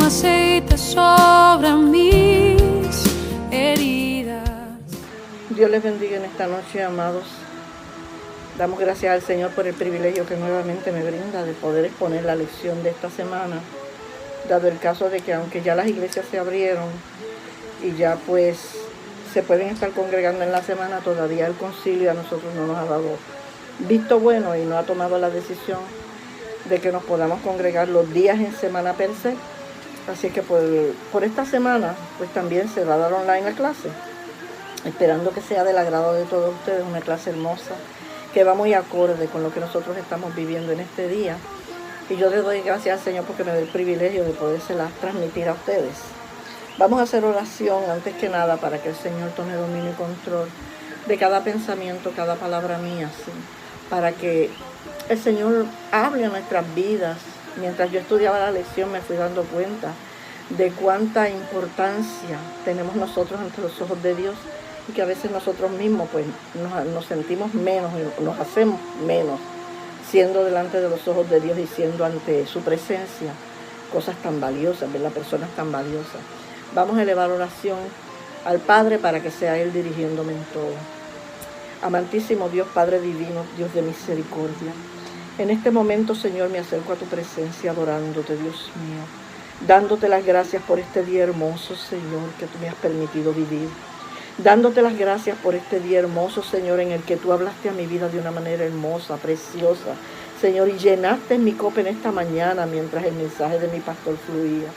aceite sobre mis heridas. Dios les bendiga en esta noche, amados. Damos gracias al Señor por el privilegio que nuevamente me brinda de poder exponer la lección de esta semana, dado el caso de que aunque ya las iglesias se abrieron y ya pues se pueden estar congregando en la semana, todavía el concilio a nosotros no nos ha dado visto bueno y no ha tomado la decisión de que nos podamos congregar los días en semana per se. Así que por esta semana pues también se va a dar online la clase, esperando que sea del agrado de todos ustedes, una clase hermosa que va muy acorde con lo que nosotros estamos viviendo en este día. Y yo le doy gracias al Señor porque me da el privilegio de podérselas transmitir a ustedes. Vamos a hacer oración antes que nada para que el Señor tome dominio y control de cada pensamiento, cada palabra mía, ¿sí? Para que el Señor hable a nuestras vidas. Mientras yo estudiaba la lección me fui dando cuenta de cuánta importancia tenemos nosotros ante los ojos de Dios, y que a veces nosotros mismos pues nos sentimos menos, nos hacemos menos, siendo delante de los ojos de Dios y siendo ante su presencia cosas tan valiosas, ¿verdad? Personas tan valiosas. Vamos a elevar oración al Padre para que sea Él dirigiéndome en todo. Amantísimo Dios, Padre divino, Dios de misericordia, en este momento, Señor, me acerco a tu presencia adorándote, Dios mío, dándote las gracias por este día hermoso, Señor, que tú me has permitido vivir. Dándote las gracias por este día hermoso, Señor, en el que tú hablaste a mi vida de una manera hermosa, preciosa, Señor, y llenaste mi copa en esta mañana mientras el mensaje de mi pastor fluía.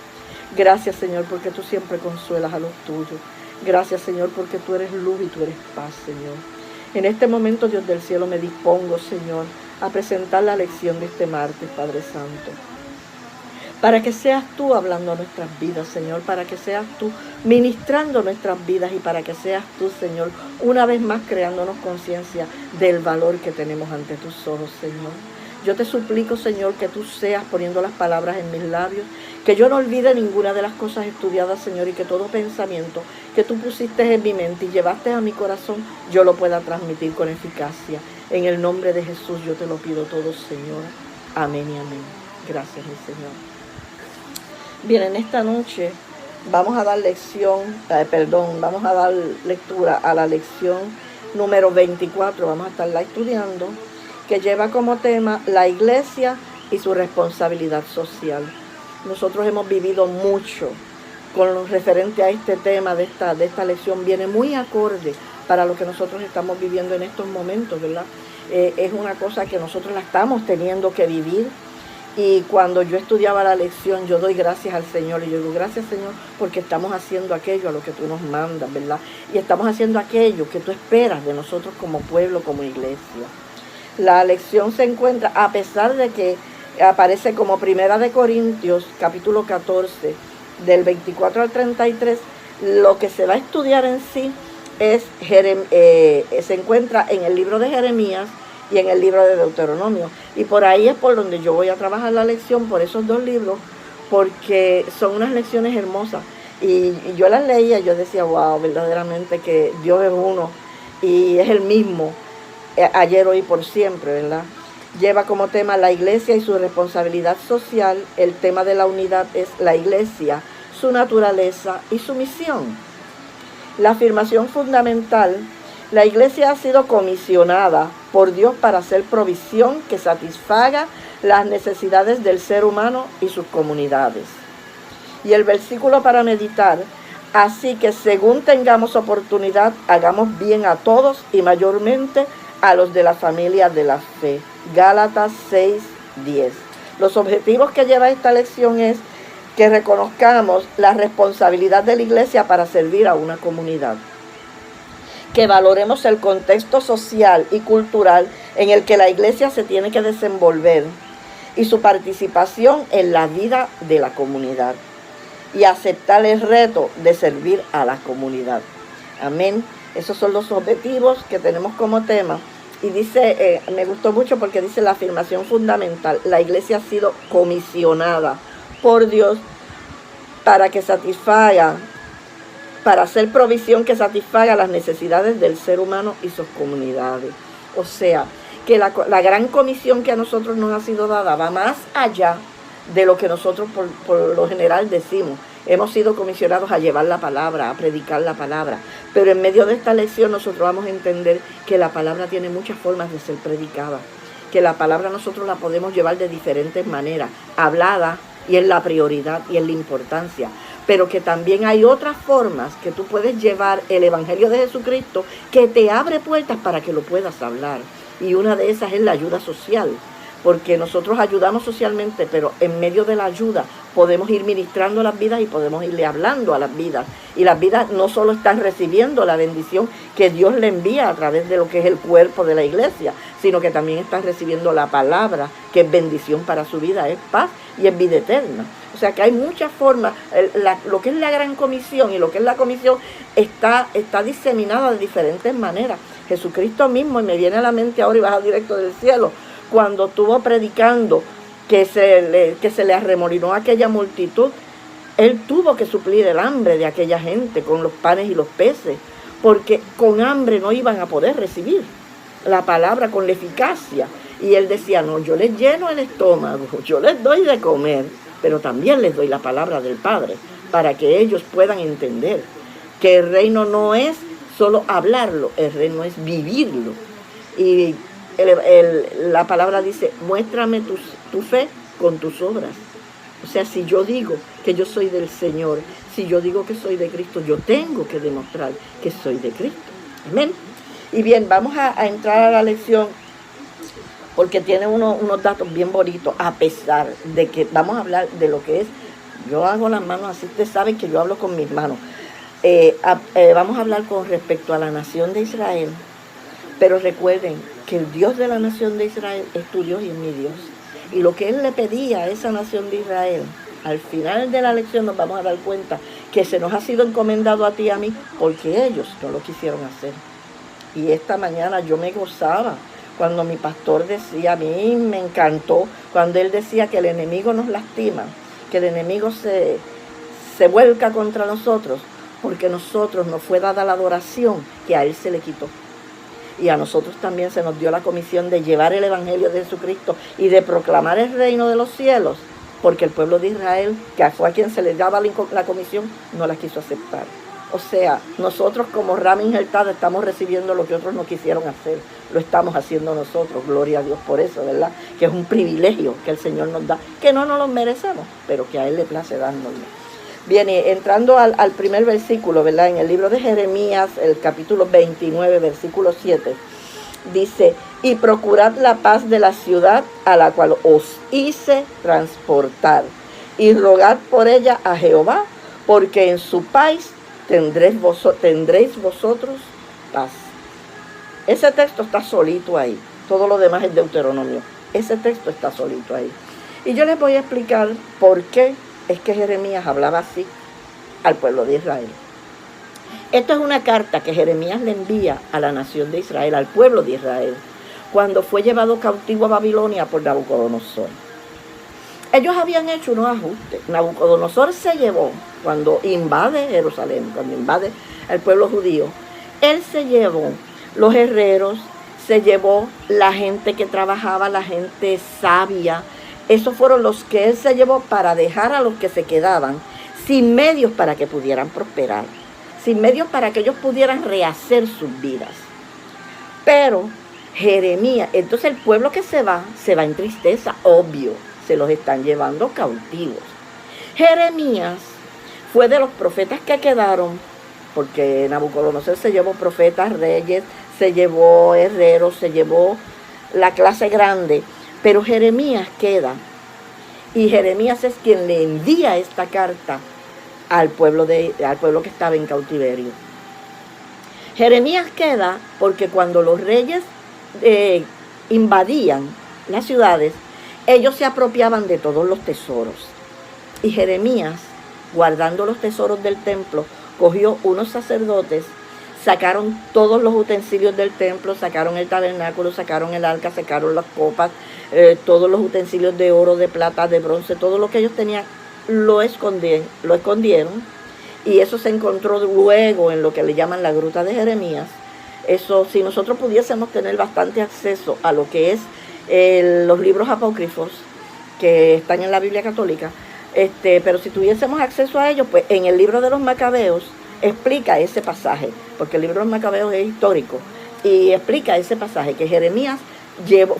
Gracias, Señor, porque tú siempre consuelas a los tuyos. Gracias, Señor, porque tú eres luz y tú eres paz, Señor. En este momento, Dios del cielo, me dispongo, Señor, a presentar la lección de este martes, Padre Santo, para que seas tú hablando a nuestras vidas, Señor, para que seas tú ministrando nuestras vidas y para que seas tú, Señor, una vez más creándonos conciencia del valor que tenemos ante tus ojos, Señor. Yo te suplico, Señor, que tú seas poniendo las palabras en mis labios, que yo no olvide ninguna de las cosas estudiadas, Señor, y que todo pensamiento que tú pusiste en mi mente y llevaste a mi corazón, yo lo pueda transmitir con eficacia. En el nombre de Jesús yo te lo pido todo, Señor. Amén y amén. Gracias, mi Señor. Bien, en esta noche vamos a dar vamos a dar lectura a la lección número 24, vamos a estarla estudiando, que lleva como tema la iglesia y su responsabilidad social. Nosotros hemos vivido mucho con lo referente a este tema de esta lección, viene muy acorde para lo que nosotros estamos viviendo en estos momentos, ¿verdad? Es una cosa que nosotros la estamos teniendo que vivir. Y cuando yo estudiaba la lección, yo doy gracias al Señor. Y yo digo, gracias, Señor, porque estamos haciendo aquello a lo que tú nos mandas, ¿verdad? Y estamos haciendo aquello que tú esperas de nosotros como pueblo, como iglesia. La lección se encuentra, a pesar de que aparece como Primera de Corintios, capítulo 14, del 24 al 33, lo que se va a estudiar en sí se encuentra en el libro de Jeremías y en el libro de Deuteronomio. Y por ahí es por donde yo voy a trabajar la lección, por esos dos libros, porque son unas lecciones hermosas. Y yo las leía, yo decía, wow, verdaderamente que Dios es uno y es el mismo, ayer, hoy, por siempre, ¿verdad? Lleva como tema la iglesia y su responsabilidad social. El tema de la unidad es la iglesia, su naturaleza y su misión. La afirmación fundamental: la iglesia ha sido comisionada por Dios para hacer provisión que satisfaga las necesidades del ser humano y sus comunidades. Y el versículo para meditar: así que según tengamos oportunidad, hagamos bien a todos y mayormente a los de la familia de la fe. Gálatas 6:10. Los objetivos que lleva esta lección es que reconozcamos la responsabilidad de la iglesia para servir a una comunidad, que valoremos el contexto social y cultural en el que la iglesia se tiene que desenvolver y su participación en la vida de la comunidad, y aceptar el reto de servir a la comunidad. Amén. Esos son los objetivos que tenemos como tema. Y dice, me gustó mucho porque dice la afirmación fundamental: la iglesia ha sido comisionada por Dios para que satisfaga, para hacer provisión que satisfaga las necesidades del ser humano y sus comunidades. O sea, que la gran comisión que a nosotros nos ha sido dada va más allá de lo que nosotros por lo general decimos. Hemos sido comisionados a llevar la palabra, a predicar la palabra. Pero en medio de esta lección nosotros vamos a entender que la palabra tiene muchas formas de ser predicada. Que la palabra nosotros la podemos llevar de diferentes maneras. Hablada, y es la prioridad y es la importancia. Pero que también hay otras formas que tú puedes llevar el Evangelio de Jesucristo que te abre puertas para que lo puedas hablar. Y una de esas es la ayuda social. Porque nosotros ayudamos socialmente, pero en medio de la ayuda podemos ir ministrando las vidas y podemos irle hablando a las vidas. Y las vidas no solo están recibiendo la bendición que Dios le envía a través de lo que es el cuerpo de la iglesia, sino que también están recibiendo la palabra, que es bendición para su vida, es paz y es vida eterna. O sea que hay muchas formas. Lo que es la gran comisión y lo que es la comisión está diseminada de diferentes maneras. Jesucristo mismo, y me viene a la mente ahora y baja directo del cielo, cuando estuvo predicando que se le arremolinó a aquella multitud, él tuvo que suplir el hambre de aquella gente con los panes y los peces, porque con hambre no iban a poder recibir la palabra con la eficacia. Y él decía, no, yo les lleno el estómago, yo les doy de comer, pero también les doy la palabra del Padre, para que ellos puedan entender que el reino no es solo hablarlo, el reino es vivirlo. Y la palabra dice, muéstrame tu fe con tus obras. O sea, si yo digo que yo soy del Señor, si yo digo que soy de Cristo, yo tengo que demostrar que soy de Cristo. Amén. Y bien, vamos a entrar a la lección, porque tiene unos datos bien bonitos, a pesar de que vamos a hablar de lo que es, yo hago las manos así, ustedes saben que yo hablo con mis manos. Vamos a hablar con respecto a la nación de Israel, pero recuerden que el Dios de la nación de Israel es tu Dios y es mi Dios. Y lo que Él le pedía a esa nación de Israel, al final de la lección nos vamos a dar cuenta que se nos ha sido encomendado a ti y a mí, porque ellos no lo quisieron hacer. Y esta mañana yo me gozaba cuando mi pastor decía, a mí me encantó, cuando él decía que el enemigo nos lastima, que el enemigo se vuelca contra nosotros, porque nosotros nos fue dada la adoración que a él se le quitó. Y a nosotros también se nos dio la comisión de llevar el Evangelio de Jesucristo y de proclamar el reino de los cielos, porque el pueblo de Israel, que fue a quien se le daba la comisión, no la quiso aceptar. O sea, nosotros como rama injertada estamos recibiendo lo que otros no quisieron hacer. Lo estamos haciendo nosotros, gloria a Dios por eso, ¿verdad? Que es un privilegio que el Señor nos da, que no nos lo merecemos, pero que a Él le place dárnoslo. Bien, entrando al primer versículo, ¿verdad? En el libro de Jeremías, el capítulo 29, versículo 7, dice, y procurad la paz de la ciudad a la cual os hice transportar, y rogad por ella a Jehová, porque en su país tendréis vosotros paz. Ese texto está solito ahí, todo lo demás es Deuteronomio. Ese texto está solito ahí. Y yo les voy a explicar por qué es que Jeremías hablaba así al pueblo de Israel. Esto es una carta que Jeremías le envía a la nación de Israel, al pueblo de Israel, cuando fue llevado cautivo a Babilonia por Nabucodonosor. Ellos habían hecho unos ajustes. Nabucodonosor se llevó, cuando invade Jerusalén, cuando invade al pueblo judío, él se llevó los herreros, se llevó la gente que trabajaba, la gente sabia. Esos fueron los que él se llevó para dejar a los que se quedaban sin medios para que pudieran prosperar, sin medios para que ellos pudieran rehacer sus vidas. Pero Jeremías, entonces el pueblo que se va en tristeza, obvio, se los están llevando cautivos. Jeremías fue de los profetas que quedaron, porque Nabucodonosor se llevó profetas, reyes, se llevó herreros, se llevó la clase grande, pero Jeremías queda, y Jeremías es quien le envía esta carta al pueblo que estaba en cautiverio. Jeremías queda porque cuando los reyes invadían las ciudades, ellos se apropiaban de todos los tesoros. Y Jeremías, guardando los tesoros del templo, cogió unos sacerdotes, sacaron todos los utensilios del templo, sacaron el tabernáculo, sacaron el arca, sacaron las copas, todos los utensilios de oro, de plata, de bronce, todo lo que ellos tenían, lo escondieron. Y eso se encontró luego en lo que le llaman la gruta de Jeremías. Eso, si nosotros pudiésemos tener bastante acceso a lo que es los libros apócrifos, que están en la Biblia católica, pero si tuviésemos acceso a ellos, pues en el libro de los Macabeos explica ese pasaje, porque el libro de los Macabeos es histórico, y explica ese pasaje, que Jeremías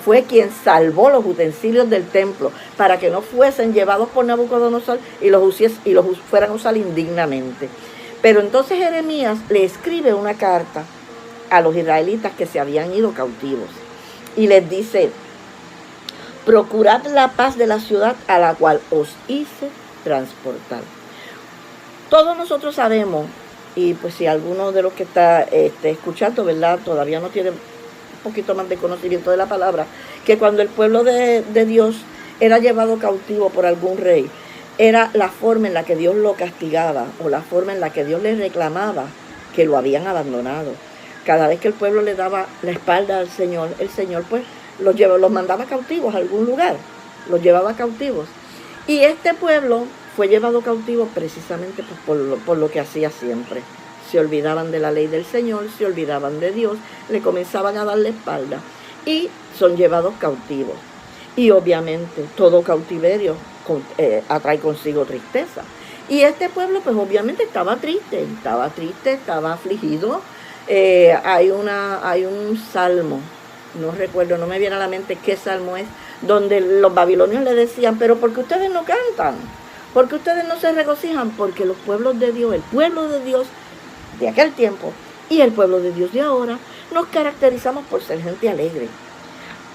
fue quien salvó los utensilios del templo para que no fuesen llevados por Nabucodonosor y los fueran a usar indignamente. Pero entonces Jeremías le escribe una carta a los israelitas que se habían ido cautivos y les dice: procurad la paz de la ciudad a la cual os hice transportar. Todos nosotros sabemos, y pues si alguno de los que está escuchando, ¿verdad?, todavía no tiene un poquito más de conocimiento de la palabra, que cuando el pueblo de Dios era llevado cautivo por algún rey, era la forma en la que Dios lo castigaba o la forma en la que Dios le reclamaba que lo habían abandonado. Cada vez que el pueblo le daba la espalda al Señor, el Señor pues los mandaba cautivos a algún lugar, los llevaba cautivos. Y este pueblo fue llevado cautivo precisamente pues, por lo que hacía siempre. Se olvidaban de la ley del Señor, se olvidaban de Dios, le comenzaban a dar la espalda y son llevados cautivos. Y obviamente todo cautiverio atrae consigo tristeza. Y este pueblo pues obviamente estaba triste, estaba afligido. Hay un salmo, no recuerdo, no me viene a la mente qué salmo es, donde los babilonios le decían: pero ¿por qué ustedes no cantan? ¿Por qué ustedes no se regocijan? Porque los pueblos de Dios, el pueblo de Dios de aquel tiempo y el pueblo de Dios de ahora, nos caracterizamos por ser gente alegre.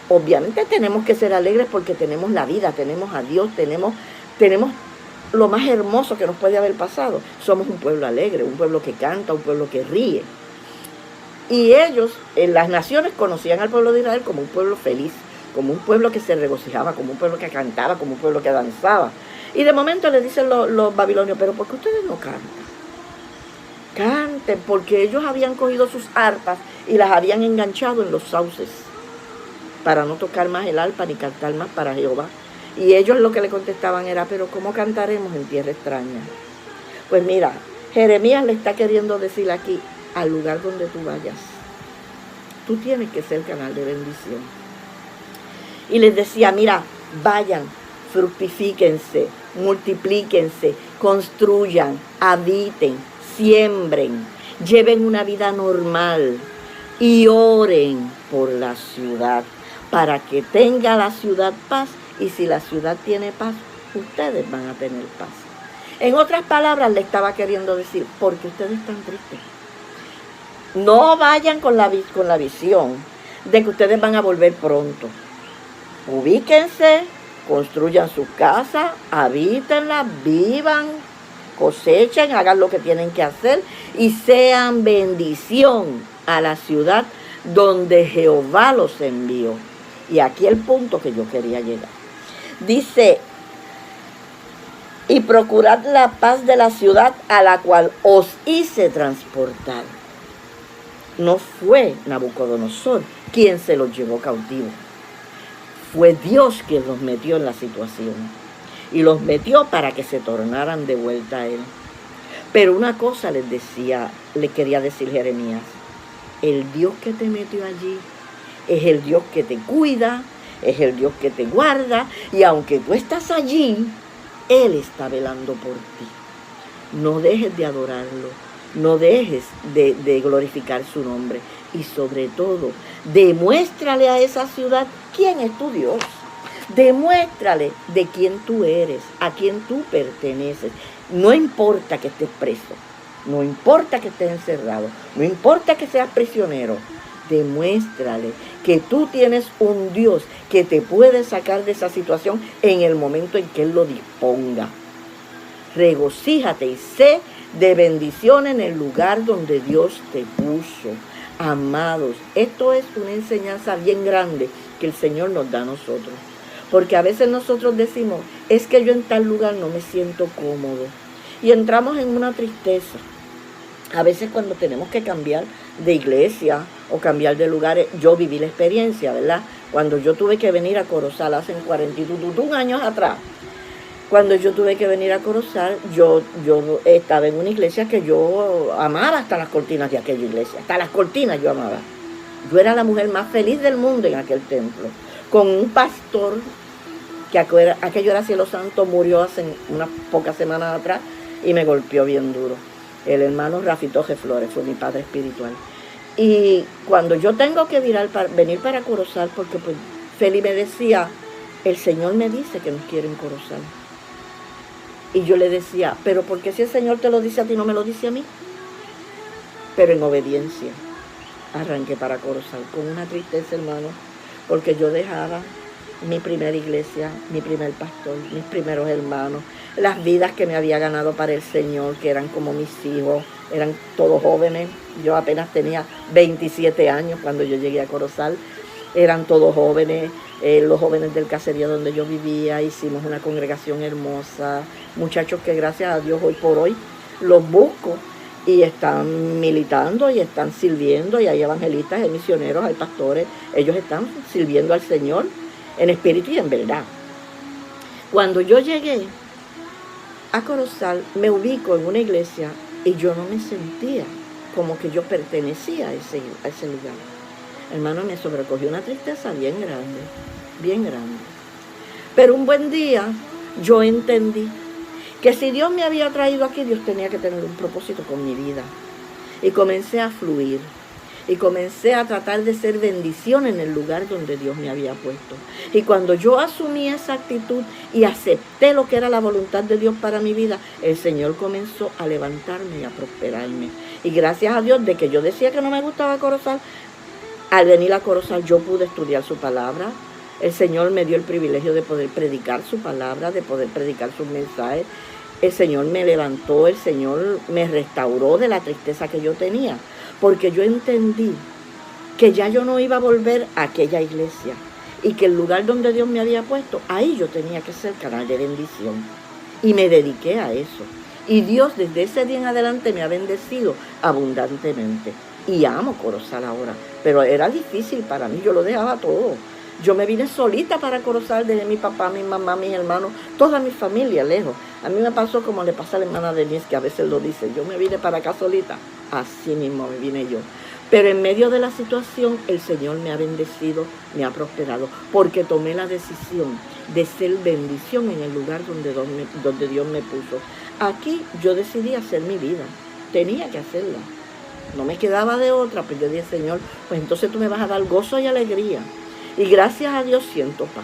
Obviamente tenemos que ser alegres porque tenemos la vida, tenemos a Dios, tenemos lo más hermoso que nos puede haber pasado. Somos un pueblo alegre, un pueblo que canta, un pueblo que ríe. Y ellos, en las naciones, conocían al pueblo de Israel como un pueblo feliz, como un pueblo que se regocijaba, como un pueblo que cantaba, como un pueblo que danzaba. Y de momento le dicen los babilonios: pero ¿por qué ustedes no cantan? Canten, porque ellos habían cogido sus arpas y las habían enganchado en los sauces para no tocar más el arpa ni cantar más para Jehová. Y ellos lo que le contestaban era: pero ¿cómo cantaremos en tierra extraña? Pues mira, Jeremías le está queriendo decir aquí: al lugar donde tú vayas, tú tienes que ser canal de bendición. Y les decía: mira, vayan, fructifíquense, multiplíquense, construyan, habiten, siembren, lleven una vida normal y oren por la ciudad para que tenga la ciudad paz, y si la ciudad tiene paz, ustedes van a tener paz. En otras palabras, le estaba queriendo decir: porque ustedes están tristes. No vayan con la visión de que ustedes van a volver pronto. Ubíquense, construyan sus casas, habítenlas, vivan, cosechen, hagan lo que tienen que hacer y sean bendición a la ciudad donde Jehová los envió. Y aquí el punto que yo quería llegar. Dice: y procurad la paz de la ciudad a la cual os hice transportar. No fue Nabucodonosor quien se los llevó cautivos. Fue Dios quien los metió en la situación. Y los metió para que se tornaran de vuelta a Él. Pero una cosa le quería decir Jeremías: el Dios que te metió allí es el Dios que te cuida, es el Dios que te guarda, y aunque tú estás allí, Él está velando por ti. No dejes de adorarlo, no dejes de glorificar su nombre, y sobre todo, demuéstrale a esa ciudad quién es tu Dios. Demuéstrale de quién tú eres, a quién tú perteneces. No importa que estés preso, no importa que estés encerrado, no importa que seas prisionero. Demuéstrale que tú tienes un Dios que te puede sacar de esa situación en el momento en que Él lo disponga. Regocíjate y sé de bendición en el lugar donde Dios te puso. Amados, esto es una enseñanza bien grande que el Señor nos da a nosotros. Porque a veces nosotros decimos: es que yo en tal lugar no me siento cómodo. Y entramos en una tristeza. A veces cuando tenemos que cambiar de iglesia o cambiar de lugares, yo viví la experiencia, ¿verdad? Cuando yo tuve que venir a Corozal hace 41 años atrás, cuando yo tuve que venir a Corozal, yo estaba en una iglesia que yo amaba hasta las cortinas de aquella iglesia. Hasta las cortinas yo amaba. Yo era la mujer más feliz del mundo en aquel templo, con un pastor que aquello era cielo santo, murió hace unas pocas semanas atrás y me golpeó bien duro. El hermano Rafitoje Flores fue mi padre espiritual. Y cuando yo tengo que venir para Corozal, porque pues Feli me decía, el Señor me dice que nos quiere en Corozal. Y yo le decía, pero ¿por qué si el Señor te lo dice a ti, no me lo dice a mí? Pero en obediencia arranqué para Corozal con una tristeza, hermano, porque yo dejaba mi primera iglesia, mi primer pastor, mis primeros hermanos, las vidas que me había ganado para el Señor, que eran como mis hijos, eran todos jóvenes. Yo apenas tenía 27 años cuando yo llegué a Corozal, eran todos jóvenes, los jóvenes del caserío donde yo vivía, hicimos una congregación hermosa, muchachos que gracias a Dios hoy por hoy los busco y están militando y están sirviendo, y hay evangelistas, hay misioneros, hay pastores, ellos están sirviendo al Señor en espíritu y en verdad. Cuando yo llegué a Corozal, me ubico en una iglesia y yo no me sentía como que yo pertenecía a ese lugar. Hermano, me sobrecogió una tristeza bien grande, bien grande. Pero un buen día yo entendí que si Dios me había traído aquí, Dios tenía que tener un propósito con mi vida. Y comencé a fluir. Y comencé a tratar de ser bendición en el lugar donde Dios me había puesto. Y cuando yo asumí esa actitud y acepté lo que era la voluntad de Dios para mi vida, el Señor comenzó a levantarme y a prosperarme. Y gracias a Dios, de que yo decía que no me gustaba Corozal, al venir a Corozal yo pude estudiar su palabra. El Señor me dio el privilegio de poder predicar su palabra, de poder predicar sus mensajes. El Señor me levantó, el Señor me restauró de la tristeza que yo tenía. Porque yo entendí que ya yo no iba a volver a aquella iglesia y que el lugar donde Dios me había puesto, ahí yo tenía que ser canal de bendición. Y me dediqué a eso. Y Dios desde ese día en adelante me ha bendecido abundantemente. Y amo Corozal ahora, pero era difícil para mí, yo lo dejaba todo. Yo me vine solita para Corozal, desde mi papá, mi mamá, mis hermanos, toda mi familia lejos. A mí me pasó como le pasa a la hermana Denise, que a veces lo dice, yo me vine para acá solita. Así mismo me vine yo. Pero en medio de la situación, el Señor me ha bendecido, me ha prosperado, porque tomé la decisión de ser bendición en el lugar donde Dios me puso. Aquí yo decidí hacer mi vida, tenía que hacerla. No me quedaba de otra, pues yo dije, Señor, pues entonces tú me vas a dar gozo y alegría. Y gracias a Dios siento paz.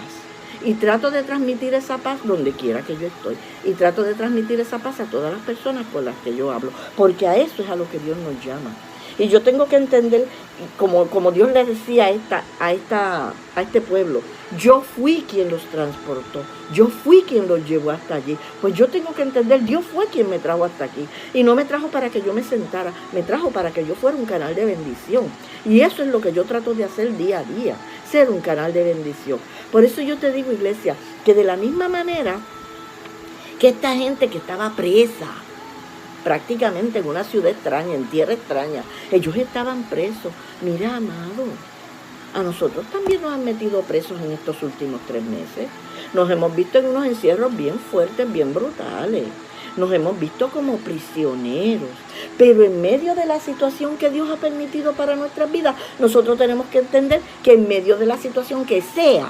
Y trato de transmitir esa paz donde quiera que yo estoy. Y trato de transmitir esa paz a todas las personas con las que yo hablo. Porque a eso es a lo que Dios nos llama. Y yo tengo que entender, como Dios le decía a este pueblo, yo fui quien los transportó, yo fui quien los llevó hasta allí. Pues yo tengo que entender, Dios fue quien me trajo hasta aquí. Y no me trajo para que yo me sentara, me trajo para que yo fuera un canal de bendición. Y eso es lo que yo trato de hacer día a día, ser un canal de bendición. Por eso yo te digo, iglesia, que de la misma manera que esta gente que estaba presa, prácticamente en una ciudad extraña, en tierra extraña, ellos estaban presos. Mira, amado, a nosotros también nos han metido presos en estos últimos 3 meses. Nos hemos visto en unos encierros bien fuertes, bien brutales. Nos hemos visto como prisioneros. Pero en medio de la situación que Dios ha permitido para nuestras vidas, nosotros tenemos que entender que en medio de la situación que sea,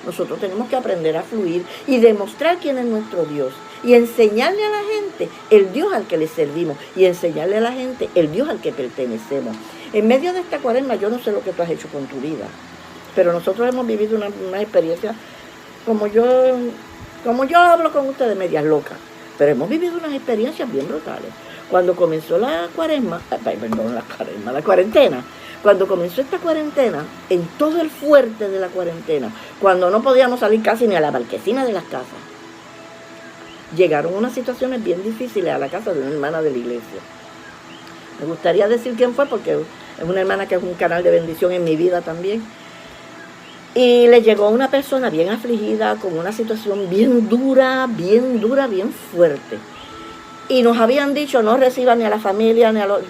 nosotros tenemos que aprender a fluir y demostrar quién es nuestro Dios. Y enseñarle a la gente el Dios al que le servimos. Y enseñarle a la gente el Dios al que pertenecemos. En medio de esta cuaresma, yo no sé lo que tú has hecho con tu vida. Pero nosotros hemos vivido una experiencia, como yo hablo con ustedes, medias locas. Pero hemos vivido unas experiencias bien brutales. Cuando comenzó la cuarentena. Cuando comenzó esta cuarentena, en todo el fuerte de la cuarentena, cuando no podíamos salir casi ni a la marquesina de las casas, llegaron unas situaciones bien difíciles a la casa de una hermana de la iglesia. Me gustaría decir quién fue, porque es una hermana que es un canal de bendición en mi vida también. Y le llegó una persona bien afligida, con una situación bien dura, bien fuerte. Y nos habían dicho, no reciban ni a la familia, ni a los...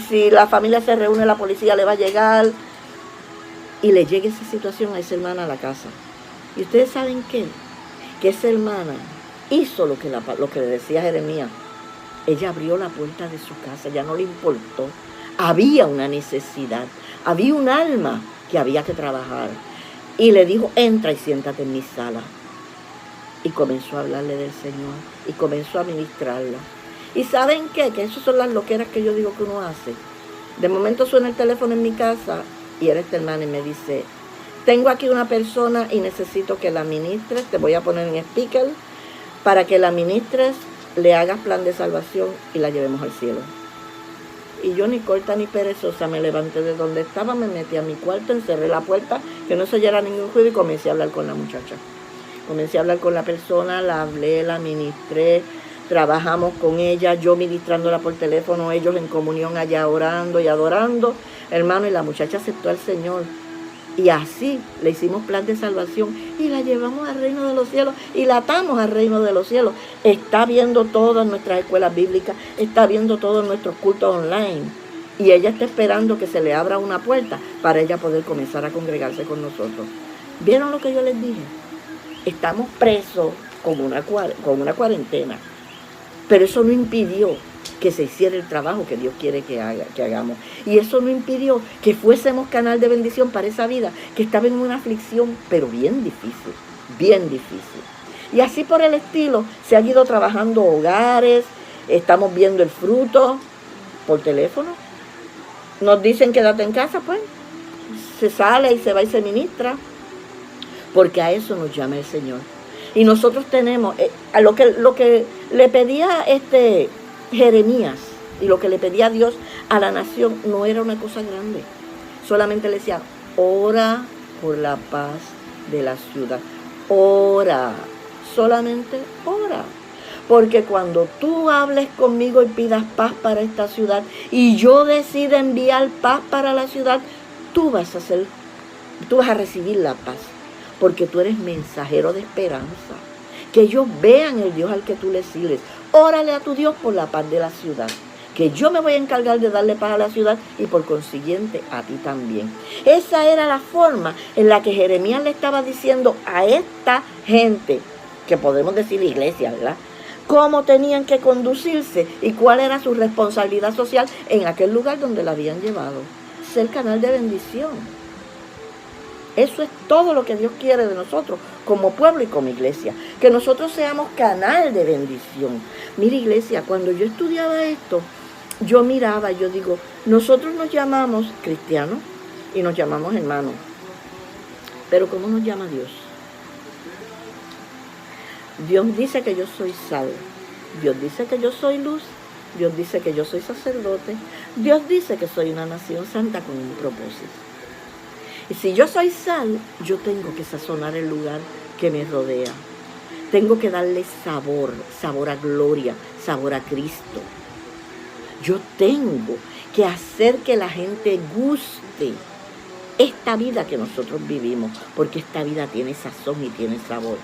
Si la familia se reúne, la policía le va a llegar. Y le llega esa situación a esa hermana a la casa. Y ustedes saben qué, que esa hermana hizo lo que le decía Jeremías. Ella abrió la puerta de su casa, ya no le importó. Había una necesidad, había un alma que había que trabajar. Y le dijo, entra y siéntate en mi sala. Y comenzó a hablarle del Señor y comenzó a ministrarla. ¿Y saben qué? Que esas son las loqueras que yo digo que uno hace. De momento suena el teléfono en mi casa y era esta hermana y me dice, tengo aquí una persona y necesito que la ministres, te voy a poner en speaker, para que la ministres, le hagas plan de salvación y la llevemos al cielo. Y yo ni corta ni perezosa me levanté de donde estaba, me metí a mi cuarto, encerré la puerta, que no se oyera ningún ruido y comencé a hablar con la muchacha. Comencé a hablar con la persona, la hablé, la ministré, trabajamos con ella, yo ministrándola por teléfono, ellos en comunión allá orando y adorando, hermano, y la muchacha aceptó al Señor. Y así le hicimos plan de salvación y la llevamos al reino de los cielos y la atamos al reino de los cielos. Está viendo todas nuestras escuelas bíblicas, está viendo todos nuestros cultos online. Y ella está esperando que se le abra una puerta para ella poder comenzar a congregarse con nosotros. ¿Vieron lo que yo les dije? Estamos presos con una cuarentena. Pero eso no impidió que se hiciera el trabajo que Dios quiere que hagamos. Y eso no impidió que fuésemos canal de bendición para esa vida que estaba en una aflicción, pero bien difícil, bien difícil. Y así por el estilo se han ido trabajando hogares, estamos viendo el fruto por teléfono. Nos dicen quédate en casa, pues se sale y se va y se ministra, porque a eso nos llama el Señor. Y nosotros tenemos, a lo que le pedía Jeremías y lo que le pedía Dios a la nación no era una cosa grande. Solamente le decía, ora por la paz de la ciudad. Ora, solamente ora. Porque cuando tú hables conmigo y pidas paz para esta ciudad y yo decida enviar paz para la ciudad, tú vas a recibir la paz. Porque tú eres mensajero de esperanza. Que ellos vean el Dios al que tú les sirves. Órale a tu Dios por la paz de la ciudad. Que yo me voy a encargar de darle paz a la ciudad y por consiguiente a ti también. Esa era la forma en la que Jeremías le estaba diciendo a esta gente, que podemos decir iglesia, ¿verdad? Cómo tenían que conducirse y cuál era su responsabilidad social en aquel lugar donde la habían llevado. Ser canal de bendición. Eso es todo lo que Dios quiere de nosotros, como pueblo y como iglesia. Que nosotros seamos canal de bendición. Mira, iglesia, cuando yo estudiaba esto, yo miraba, yo digo, nosotros nos llamamos cristianos y nos llamamos hermanos. Pero ¿cómo nos llama Dios? Dios dice que yo soy sal. Dios dice que yo soy luz. Dios dice que yo soy sacerdote. Dios dice que soy una nación santa con un propósito. Y si yo soy sal, yo tengo que sazonar el lugar que me rodea. Tengo que darle sabor a gloria, sabor a Cristo. Yo tengo que hacer que la gente guste esta vida que nosotros vivimos, porque esta vida tiene sazón y tiene sabor.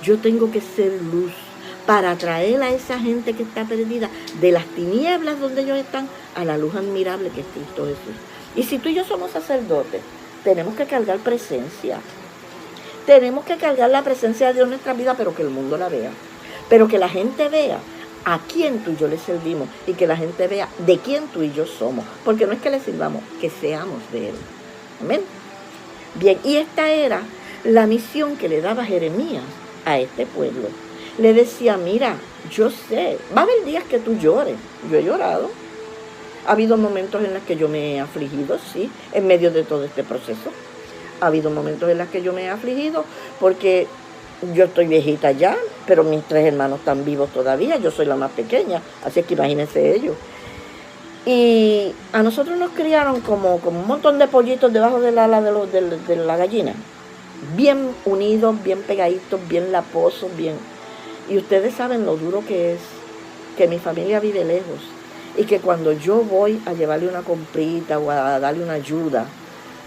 Yo tengo que ser luz para atraer a esa gente que está perdida de las tinieblas donde ellos están a la luz admirable que es Cristo Jesús. Y si tú y yo somos sacerdotes, tenemos que cargar presencia. Tenemos que cargar la presencia de Dios en nuestra vida, pero que el mundo la vea. Pero que la gente vea a quién tú y yo le servimos y que la gente vea de quién tú y yo somos. Porque no es que le sirvamos, que seamos de Él. Amén. Bien, y esta era la misión que le daba Jeremías a este pueblo. Le decía, mira, yo sé, va a haber días que tú llores. Yo he llorado. Ha habido momentos en los que yo me he afligido, sí, en medio de todo este proceso. Ha habido momentos en los que yo me he afligido porque yo estoy viejita ya, pero mis 3 hermanos están vivos todavía. Yo soy la más pequeña, así que imagínense ellos. Y a nosotros nos criaron como un montón de pollitos debajo del ala de la gallina. Bien unidos, bien pegaditos, bien laposos, bien. Y ustedes saben lo duro que es que mi familia vive lejos. Y que cuando yo voy a llevarle una comprita o a darle una ayuda,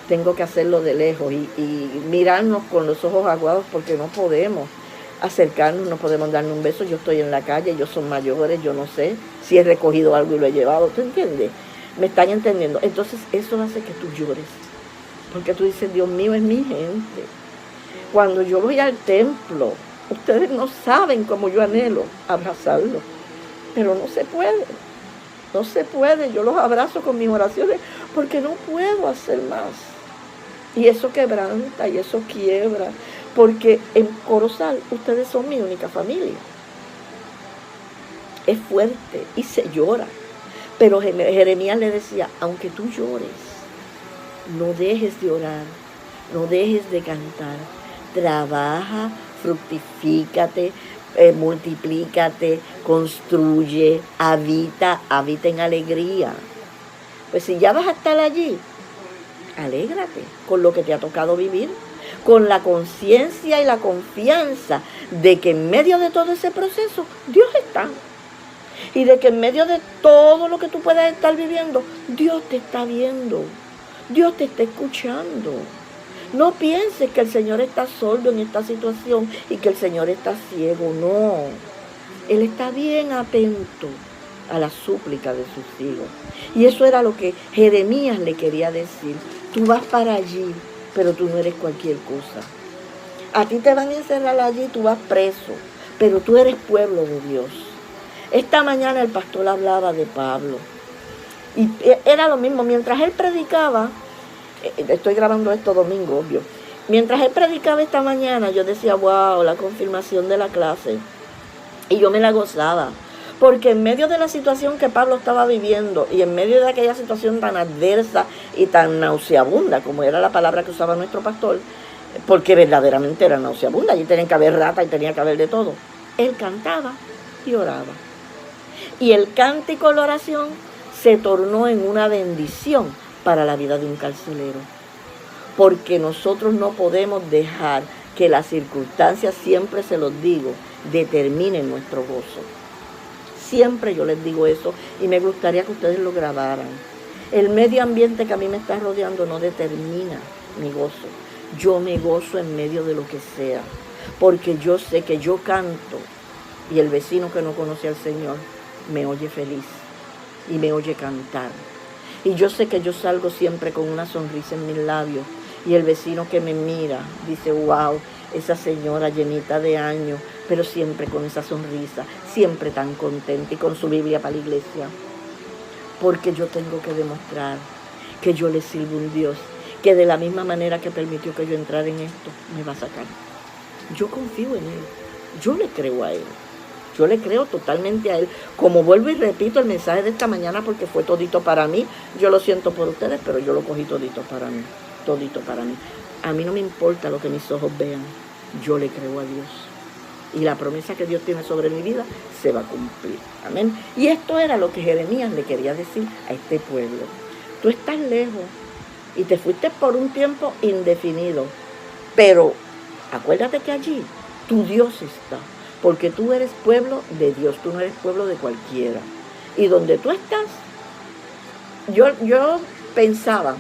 tengo que hacerlo de lejos y mirarnos con los ojos aguados porque no podemos acercarnos, no podemos darle un beso. Yo estoy en la calle, ellos son mayores, yo no sé si he recogido algo y lo he llevado, ¿tú entiendes? ¿Me están entendiendo? Entonces eso hace que tú llores, porque tú dices, Dios mío, es mi gente. Cuando yo voy al templo, ustedes no saben cómo yo anhelo abrazarlos, pero no se puede. No se puede, yo los abrazo con mis oraciones porque no puedo hacer más. Y eso quebranta y eso quiebra. porque en Corozal ustedes son mi única familia. Es fuerte y se llora. Pero Jeremías le decía, aunque tú llores, no dejes de orar, no dejes de cantar. Trabaja, fructifícate, multiplícate, construye, habita en alegría. Pues si ya vas a estar allí, alégrate con lo que te ha tocado vivir, con la conciencia y la confianza de que en medio de todo ese proceso, Dios está. Y de que en medio de todo lo que tú puedas estar viviendo, Dios te está viendo, Dios te está escuchando. No pienses que el Señor está sordo en esta situación y que el Señor está ciego, no. Él está bien atento a la súplica de sus hijos. Y eso era lo que Jeremías le quería decir. Tú vas para allí, pero tú no eres cualquier cosa. A ti te van a encerrar allí, tú vas preso, pero tú eres pueblo de Dios. Esta mañana el pastor hablaba de Pablo. Y era lo mismo, mientras él predicaba, estoy grabando esto domingo, obvio. Mientras él predicaba esta mañana, yo decía, wow, la confirmación de la clase. Y yo me la gozaba. Porque en medio de la situación que Pablo estaba viviendo y en medio de aquella situación tan adversa y tan nauseabunda, como era la palabra que usaba nuestro pastor, porque verdaderamente era nauseabunda, allí tenía que haber rata y tenía que haber de todo, él cantaba y oraba. Y el cántico y la oración se tornó en una bendición para la vida de un carcelero. Porque nosotros no podemos dejar que las circunstancias, siempre se los digo, determinen nuestro gozo. Siempre yo les digo eso y me gustaría que ustedes lo grabaran. El medio ambiente que a mí me está rodeando no determina mi gozo. Yo me gozo en medio de lo que sea, porque yo sé que yo canto y el vecino que no conoce al Señor me oye feliz y me oye cantar. Y yo sé que yo salgo siempre con una sonrisa en mis labios y el vecino que me mira dice, wow, esa señora llenita de años, pero siempre con esa sonrisa, siempre tan contenta y con su Biblia para la iglesia. Porque yo tengo que demostrar que yo le sirvo a un Dios que de la misma manera que permitió que yo entrara en esto, me va a sacar. Yo confío en Él, yo le creo a Él. Yo le creo totalmente a Él. Como vuelvo y repito el mensaje de esta mañana porque fue todito para mí. Yo lo siento por ustedes, pero yo lo cogí todito para mí. Todito para mí. A mí no me importa lo que mis ojos vean. Yo le creo a Dios. Y la promesa que Dios tiene sobre mi vida se va a cumplir. Amén. Y esto era lo que Jeremías le quería decir a este pueblo. Tú estás lejos y te fuiste por un tiempo indefinido. Pero acuérdate que allí tu Dios está. Porque tú eres pueblo de Dios, tú no eres pueblo de cualquiera. Y donde tú estás, yo pensaba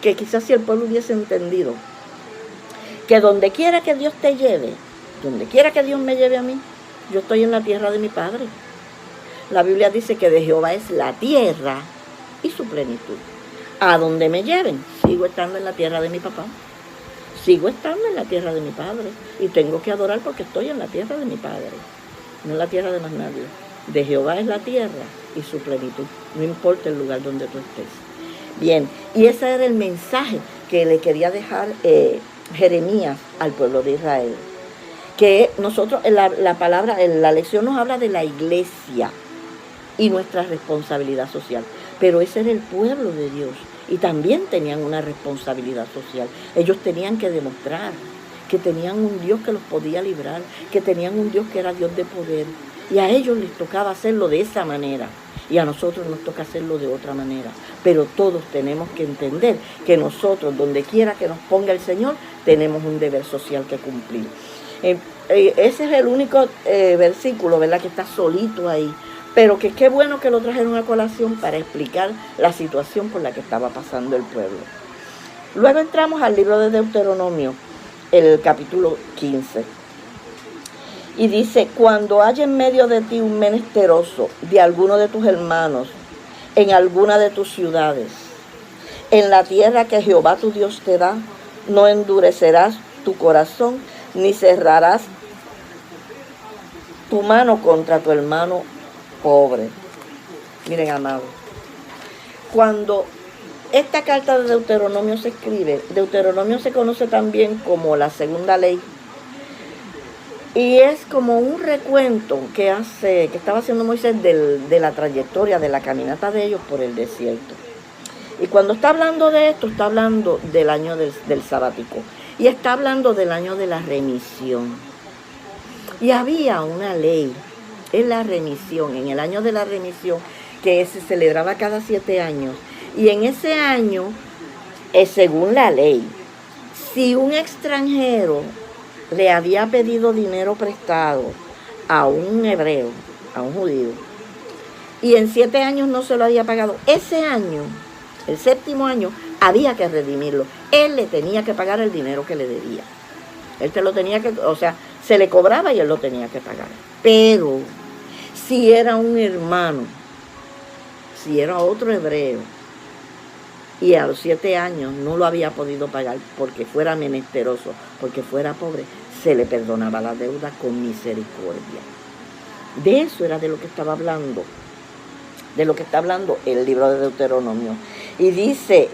que quizás si el pueblo hubiese entendido que donde quiera que Dios te lleve, donde quiera que Dios me lleve a mí, yo estoy en la tierra de mi Padre. La Biblia dice que de Jehová es la tierra y su plenitud. A donde me lleven, sigo estando en la tierra de mi papá. Sigo estando en la tierra de mi Padre y tengo que adorar porque estoy en la tierra de mi Padre, no en la tierra de más nadie. De Jehová es la tierra y su plenitud, no importa el lugar donde tú estés. Bien, y ese era el mensaje que le quería dejar Jeremías al pueblo de Israel. Que nosotros, la lección nos habla de la iglesia y nuestra responsabilidad social, pero ese era el pueblo de Dios. Y también tenían una responsabilidad social. Ellos tenían que demostrar que tenían un Dios que los podía librar, que tenían un Dios que era Dios de poder. Y a ellos les tocaba hacerlo de esa manera. Y a nosotros nos toca hacerlo de otra manera. Pero todos tenemos que entender que nosotros, donde quiera que nos ponga el Señor, tenemos un deber social que cumplir. Ese es el único versículo, ¿verdad?, que está solito ahí. Pero que qué bueno que lo trajeron a colación para explicar la situación por la que estaba pasando el pueblo. Luego entramos al libro de Deuteronomio, el capítulo 15. Y dice, cuando haya en medio de ti un menesteroso de alguno de tus hermanos, en alguna de tus ciudades, en la tierra que Jehová tu Dios te da, no endurecerás tu corazón, ni cerrarás tu mano contra tu hermano pobre. Miren, amados, cuando esta carta de Deuteronomio se escribe. Deuteronomio se conoce también como la segunda ley. Y es como un recuento que estaba haciendo Moisés de la trayectoria, de la caminata de ellos por el desierto. Y cuando está hablando de esto, está hablando del año del sabático. Y está hablando del año de la remisión. Y había una ley en la remisión, en el año de la remisión, que se celebraba cada 7 años. Y en ese año, según la ley, si un extranjero le había pedido dinero prestado a un hebreo, a un judío, y en 7 años no se lo había pagado, ese año, el 7º año, había que redimirlo. Él le tenía que pagar el dinero que le debía. Él se lo tenía que, o sea, se le cobraba y él lo tenía que pagar. Pero si era un hermano, si era otro hebreo, y a los 7 años no lo había podido pagar porque fuera menesteroso, porque fuera pobre, se le perdonaba la deuda con misericordia. De eso era de lo que estaba hablando, de lo que está hablando el libro de Deuteronomio. Y dice: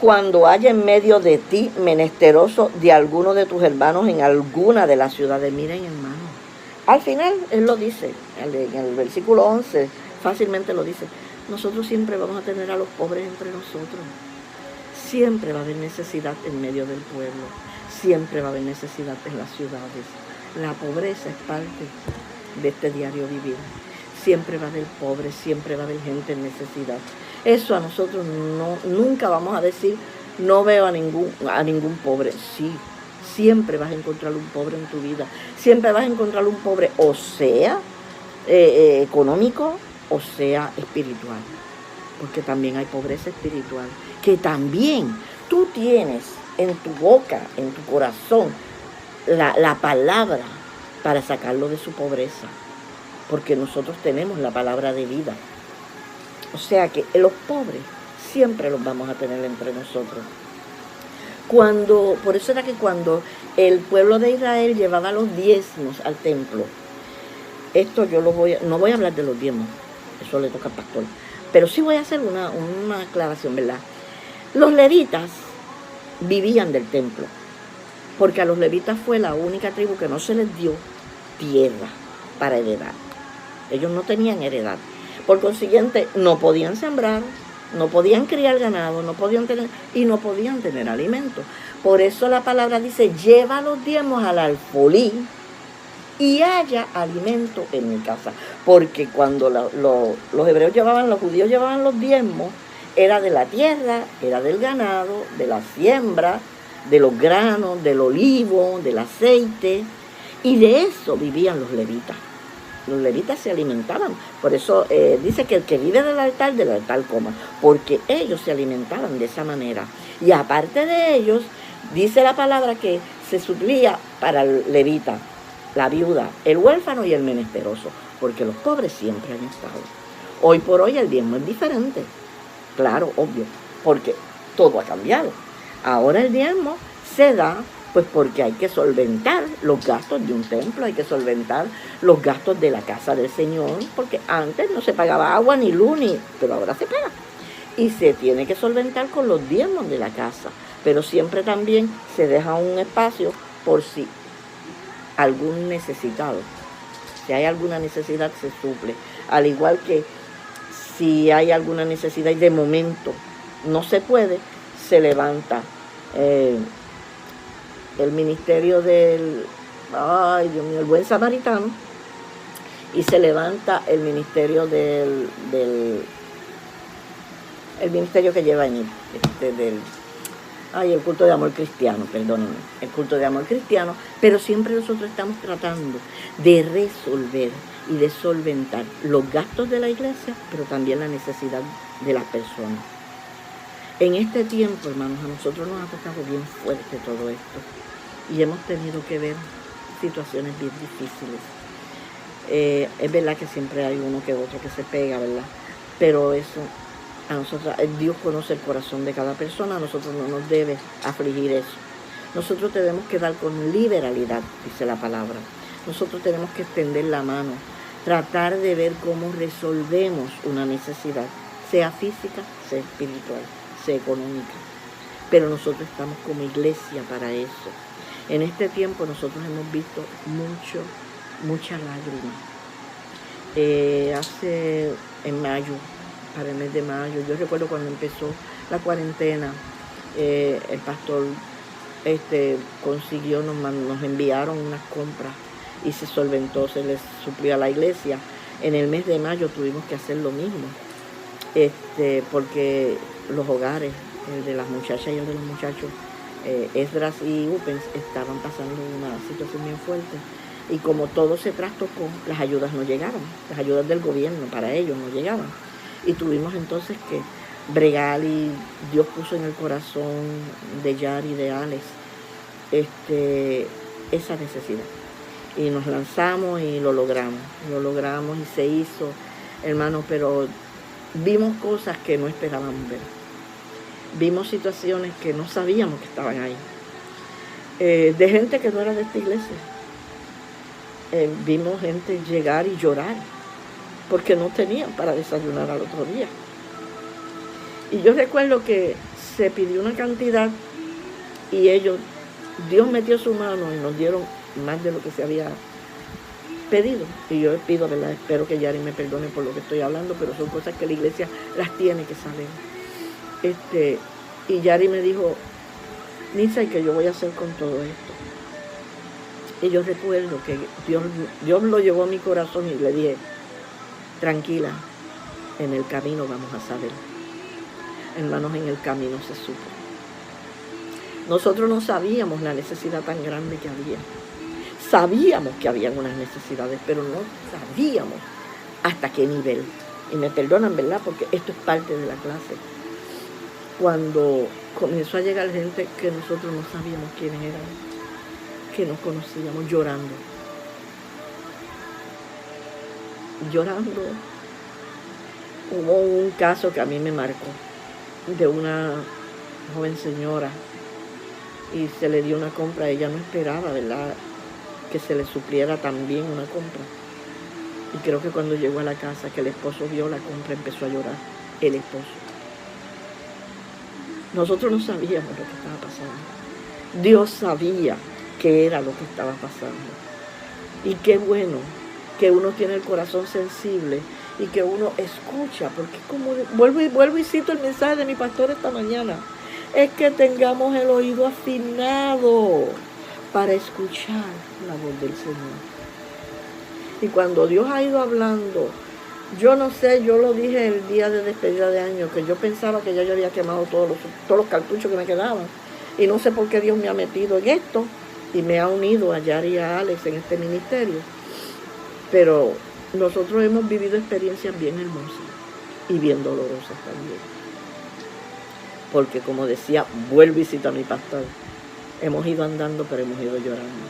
cuando haya en medio de ti menesteroso de alguno de tus hermanos en alguna de las ciudades. Miren, hermano, al final él lo dice, en el versículo 11, fácilmente lo dice: nosotros siempre vamos a tener a los pobres entre nosotros. Siempre va a haber necesidad en medio del pueblo. Siempre va a haber necesidad en las ciudades. La pobreza es parte de este diario vivir. Siempre va a haber pobres, siempre va a haber gente en necesidad. Eso a nosotros nunca vamos a decir: no veo a ningún pobre. Sí, siempre vas a encontrar un pobre en tu vida. Siempre vas a encontrar un pobre, o sea, económico, o sea, espiritual. Porque también hay pobreza espiritual, que también tú tienes en tu boca, en tu corazón, la palabra para sacarlo de su pobreza. Porque nosotros tenemos la palabra de vida. O sea que los pobres siempre los vamos a tener entre nosotros. Por eso era que cuando el pueblo de Israel llevaba los diezmos al templo, esto yo no voy a hablar de los diezmos, eso le toca al pastor, pero sí voy a hacer una aclaración, ¿verdad? Los levitas vivían del templo, porque a los levitas fue la única tribu que no se les dio tierra para heredar. Ellos no tenían heredad. Por consiguiente, no podían sembrar, no podían criar ganado, no podían tener alimento. Por eso la palabra dice: lleva los diezmos al alfolí y haya alimento en mi casa. Porque cuando los judíos llevaban los diezmos, era de la tierra, era del ganado, de la siembra, de los granos, del olivo, del aceite, y de eso vivían los levitas. Los levitas se alimentaban. Por eso dice que el que vive del altar coma, porque ellos se alimentaban de esa manera. Y aparte de ellos, dice la palabra que se suplía para el levita, la viuda, el huérfano y el menesteroso, porque los pobres siempre han estado. Hoy por hoy el diezmo es diferente, claro, obvio, porque todo ha cambiado. Ahora el diezmo se da pues porque hay que solventar los gastos de un templo, hay que solventar los gastos de la casa del Señor, porque antes no se pagaba agua ni luz, pero ahora se paga. Y se tiene que solventar con los diezmos de la casa, pero siempre también se deja un espacio por si algún necesitado. Si hay alguna necesidad, se suple. Al igual que si hay alguna necesidad y de momento no se puede, se levanta el ministerio el buen samaritano, y se levanta el ministerio el ministerio que lleva en el culto de amor cristiano, perdónenme, el culto de amor cristiano, pero siempre nosotros estamos tratando de resolver y de solventar los gastos de la iglesia, pero también la necesidad de las personas. En este tiempo, hermanos, a nosotros nos ha tocado bien fuerte todo esto y hemos tenido que ver situaciones bien difíciles. Es verdad que siempre hay uno que otro que se pega, ¿verdad? Pero eso, a nosotros, Dios conoce el corazón de cada persona, a nosotros no nos debe afligir eso. Nosotros tenemos que dar con liberalidad, dice la palabra. Nosotros tenemos que extender la mano tratar de ver cómo resolvemos una necesidad, sea física, sea espiritual, sea económica. Pero nosotros estamos como iglesia para eso. En este tiempo nosotros hemos visto mucha lágrima. En mayo, para el mes de mayo, yo recuerdo cuando empezó la cuarentena, el pastor consiguió, nos enviaron unas compras y se solventó, se les suplió a la iglesia. En el mes de mayo tuvimos que hacer lo mismo, porque los hogares, el de las muchachas y el de los muchachos, Esdras y Upens, estaban pasando una situación bien fuerte. Y como todo se trastocó, las ayudas no llegaban, las ayudas del gobierno para ellos no llegaban. Y tuvimos entonces que bregar, y Dios puso en el corazón de Yari y de Alex esa necesidad. Y nos lanzamos y lo logramos y se hizo, hermano, pero vimos cosas que no esperábamos ver. Vimos situaciones que no sabíamos que estaban ahí. De gente que no era de esta iglesia. Vimos gente llegar y llorar porque no tenían para desayunar al otro día. Y yo recuerdo que se pidió una cantidad y Dios metió su mano y nos dieron más de lo que se había pedido. Y yo pido, ¿verdad? Espero que Yari me perdone por lo que estoy hablando, pero son cosas que la iglesia las tiene que saber. Y Yari me dijo, Nitza, ¿y qué yo voy a hacer con todo esto? Y yo recuerdo que Dios lo llevó a mi corazón y le dije, tranquila, en el camino vamos a saber. Hermanos, en el camino se supo. Nosotros no sabíamos la necesidad tan grande que había. Sabíamos que habían unas necesidades, pero no sabíamos hasta qué nivel. Y me perdonan, ¿verdad? Porque esto es parte de la clase. Cuando comenzó a llegar gente que nosotros no sabíamos quiénes eran, que nos conocíamos, llorando. Hubo un caso que a mí me marcó, de una joven señora, y se le dio una compra. Ella no esperaba, ¿verdad?, que se le supliera también una compra. Y creo que cuando llegó a la casa, que el esposo vio la compra, empezó a llorar, el esposo. Nosotros no sabíamos lo que estaba pasando. Dios sabía qué era lo que estaba pasando. Y qué bueno que uno tiene el corazón sensible y que uno escucha, porque como vuelvo y cito el mensaje de mi pastor esta mañana, es que tengamos el oído afinado para escuchar la voz del Señor. Y cuando Dios ha ido hablando, yo no sé, yo lo dije el día de despedida de año, que yo pensaba que ya yo había quemado todos los cartuchos que me quedaban. Y no sé por qué Dios me ha metido en esto y me ha unido a Yari y a Alex en este ministerio. Pero nosotros hemos vivido experiencias bien hermosas y bien dolorosas también. Porque como decía, vuelvo y cito a mi pastor, hemos ido andando, pero hemos ido llorando.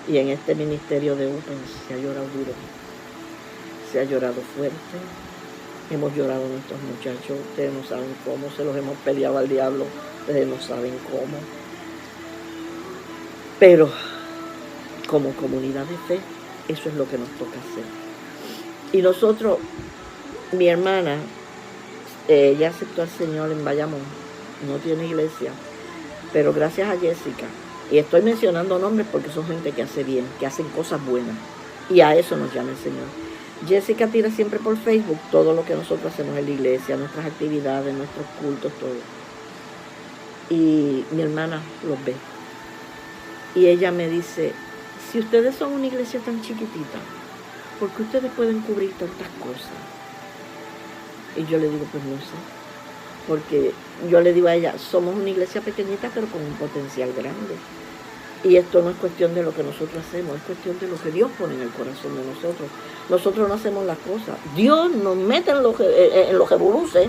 Y en este ministerio de Upens se ha llorado duro, se ha llorado fuerte, hemos llorado a nuestros muchachos, ustedes no saben cómo, se los hemos peleado al diablo, ustedes no saben cómo. Pero como comunidad de fe, eso es lo que nos toca hacer. Y nosotros, mi hermana, ella aceptó al Señor en Bayamón, no tiene iglesia, pero gracias a Jessica, y estoy mencionando nombres porque son gente que hace bien, que hacen cosas buenas, y a eso nos llama el Señor. Jessica tira siempre por Facebook todo lo que nosotros hacemos en la iglesia, nuestras actividades, nuestros cultos, todo. Y mi hermana los ve. Y ella me dice, si ustedes son una iglesia tan chiquitita, ¿por qué ustedes pueden cubrir tantas cosas? Y yo le digo, pues no sé. Porque yo le digo a ella, somos una iglesia pequeñita, pero con un potencial grande. Y esto no es cuestión de lo que nosotros hacemos, es cuestión de lo que Dios pone en el corazón de nosotros. Nosotros no hacemos las cosas. Dios nos mete en los revoluces,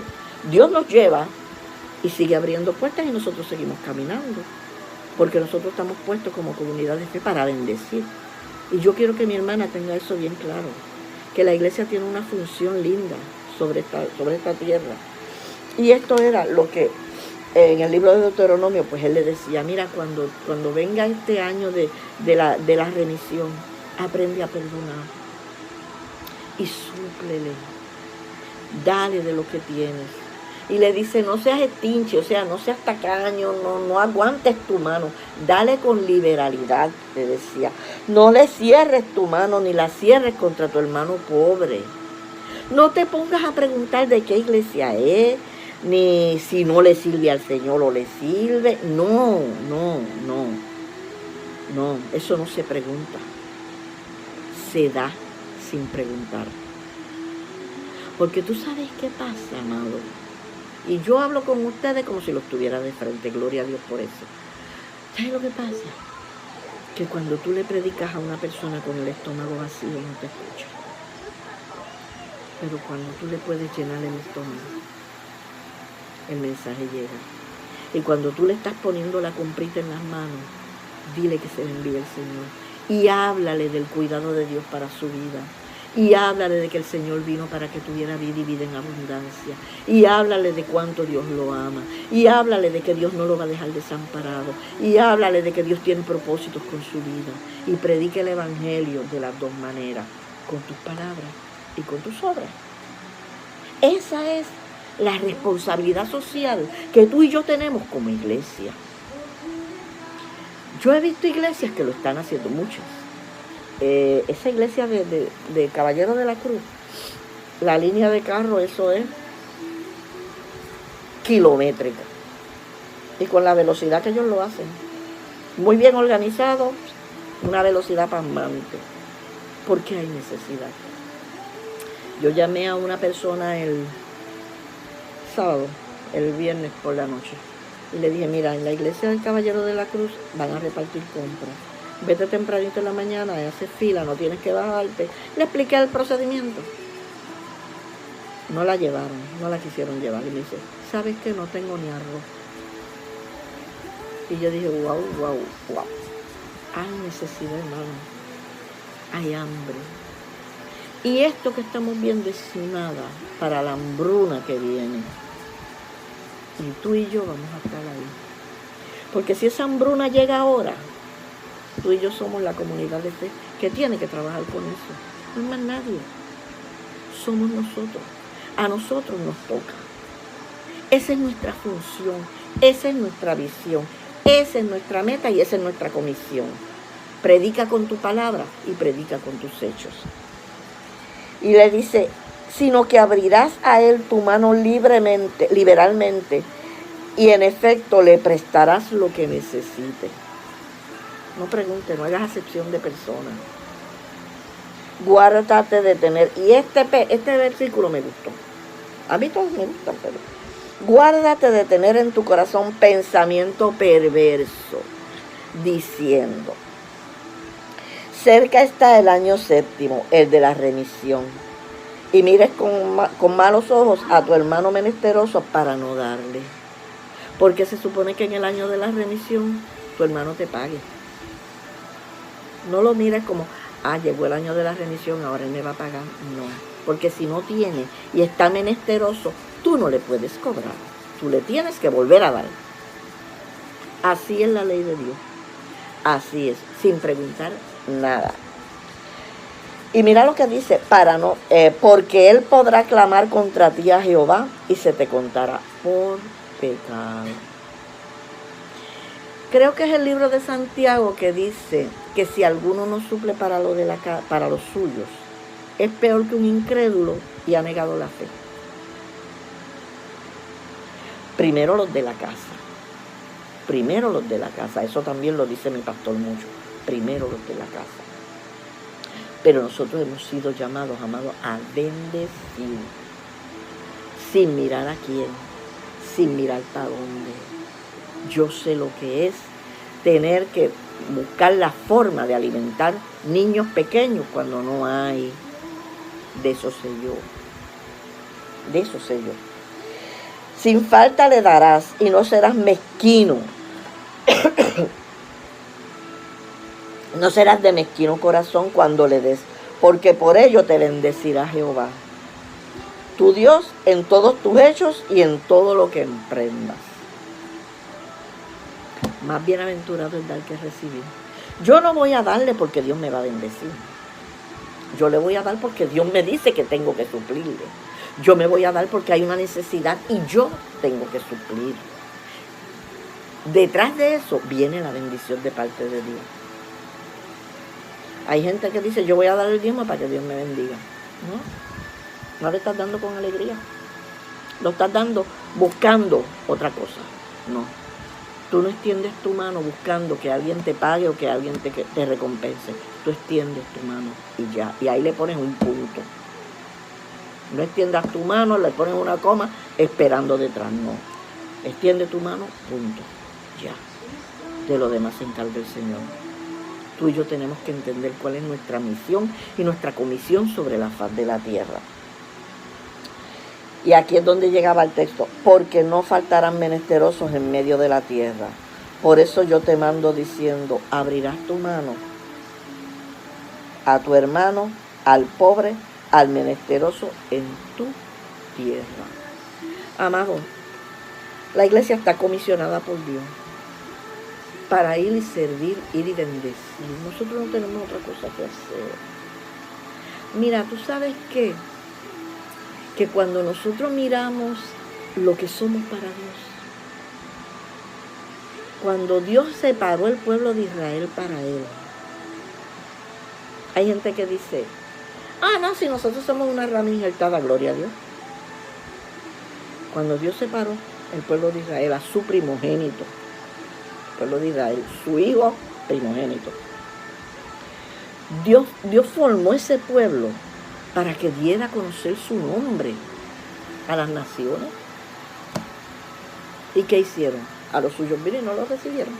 Dios nos lleva y sigue abriendo puertas y nosotros seguimos caminando. Porque nosotros estamos puestos como comunidad de fe para bendecir. Y yo quiero que mi hermana tenga eso bien claro, que la iglesia tiene una función linda sobre esta tierra. Y esto era lo que en el libro de Deuteronomio, pues él le decía, mira, cuando venga este año de la remisión, aprende a perdonar. y súplele. Dale de lo que tienes. Y le dice, no seas estinche, o sea, no seas tacaño, no aguantes tu mano. Dale con liberalidad, le decía. No le cierres tu mano, ni la cierres contra tu hermano pobre. No te pongas a preguntar de qué iglesia es, ni si no le sirve al Señor o le sirve. No, eso no se pregunta. Se da sin preguntar. Porque tú sabes qué pasa, amado. Y yo hablo con ustedes como si los tuviera de frente. Gloria a Dios por eso. ¿Sabes lo que pasa? Que cuando tú le predicas a una persona con el estómago vacío, no te escucha. Pero cuando tú le puedes llenar el estómago, el mensaje llega. Y cuando tú le estás poniendo la comprita en las manos, dile que se le envíe el Señor. Y háblale del cuidado de Dios para su vida. Y háblale de que el Señor vino para que tuviera vida y vida en abundancia. Y háblale de cuánto Dios lo ama. Y háblale de que Dios no lo va a dejar desamparado. Y háblale de que Dios tiene propósitos con su vida. Y predique el Evangelio de las dos maneras, con tus palabras y con tus obras. Esa es la responsabilidad social que tú y yo tenemos como iglesia. Yo he visto iglesias que lo están haciendo, muchas. Esa iglesia de Caballero de la Cruz, la línea de carro, eso es kilométrica. Y con la velocidad que ellos lo hacen. Muy bien organizado, una velocidad pasmante. Porque hay necesidad. Yo llamé a una persona el sábado, el viernes por la noche. Y le dije, mira, en la iglesia del Caballero de la Cruz van a repartir compras. Vete tempranito en la mañana, haces fila, no tienes que bajarte. Le expliqué el procedimiento. No la llevaron, no la quisieron llevar. Y me dice, ¿sabes qué? No tengo ni arroz. Y yo dije, wow. Hay necesidad, hermano. Hay hambre. Y esto que estamos viendo es nada para la hambruna que viene. Y tú y yo vamos a estar ahí. Porque si esa hambruna llega ahora, tú y yo somos la comunidad de fe que tiene que trabajar con eso. No es más nadie. Somos nosotros. A nosotros nos toca. Esa es nuestra función. Esa es nuestra visión. Esa es nuestra meta y esa es nuestra comisión. Predica con tu palabra y predica con tus hechos. Y le dice, sino que abrirás a él tu mano liberalmente, y en efecto le prestarás lo que necesite. No preguntes, no hagas acepción de personas. Guárdate de tener, y este versículo me gustó. A mí todos me gustan, pero guárdate de tener en tu corazón pensamiento perverso, diciendo, cerca está el año séptimo, el de la remisión, y mires con malos ojos a tu hermano menesteroso para no darle. Porque se supone que en el año de la remisión tu hermano te pague. No lo mires como, llegó el año de la remisión, ahora él me va a pagar. No, porque si no tiene y está menesteroso, tú no le puedes cobrar. Tú le tienes que volver a dar. Así es la ley de Dios. Así es, sin preguntar nada. Y mira lo que dice, porque él podrá clamar contra ti a Jehová y se te contará por pecado. Creo que es el libro de Santiago que dice que si alguno no suple para los suyos, es peor que un incrédulo y ha negado la fe. Primero los de la casa. Primero los de la casa. Eso también lo dice mi pastor mucho. Primero los de la casa. Pero nosotros hemos sido llamados, amados, a bendecir. Sin mirar a quién. Sin mirar para dónde. Yo sé lo que es tener que buscar la forma de alimentar niños pequeños cuando no hay. De eso sé yo. De eso sé yo. Sin falta le darás y no serás mezquino. No serás de mezquino corazón cuando le des, porque por ello te bendecirá Jehová, tu Dios, en todos tus hechos y en todo lo que emprendas. Más bienaventurado es dar que recibir. Yo no voy a darle porque Dios me va a bendecir. Yo le voy a dar porque Dios me dice que tengo que suplirle. Yo me voy a dar porque hay una necesidad y yo tengo que suplir. Detrás de eso viene la bendición de parte de Dios. Hay gente que dice, yo voy a dar el diezmo para que Dios me bendiga. No le estás dando con alegría. Lo estás dando buscando otra cosa. No. Tú no extiendes tu mano buscando que alguien te pague o que alguien te recompense. Tú extiendes tu mano y ya. Y ahí le pones un punto. No extiendas tu mano, le pones una coma esperando detrás. No. Extiende tu mano, punto. Ya. De lo demás se encarga el Señor. Tú y yo tenemos que entender cuál es nuestra misión y nuestra comisión sobre la faz de la tierra. Y aquí es donde llegaba el texto. Porque no faltarán menesterosos en medio de la tierra. Por eso yo te mando diciendo, abrirás tu mano a tu hermano, al pobre, al menesteroso en tu tierra. Amado, la iglesia está comisionada por Dios para ir y servir, ir y bendecir. Nosotros no tenemos otra cosa que hacer. Mira, ¿tú sabes qué? Que cuando nosotros miramos lo que somos para Dios, cuando Dios separó el pueblo de Israel para Él, hay gente que dice, no, si nosotros somos una rama injertada, gloria a Dios. Cuando Dios separó el pueblo de Israel a su primogénito, el pueblo de Israel, su hijo primogénito, Dios formó ese pueblo para que diera a conocer su nombre a las naciones. ¿Y qué hicieron? A los suyos vino y no los recibieron.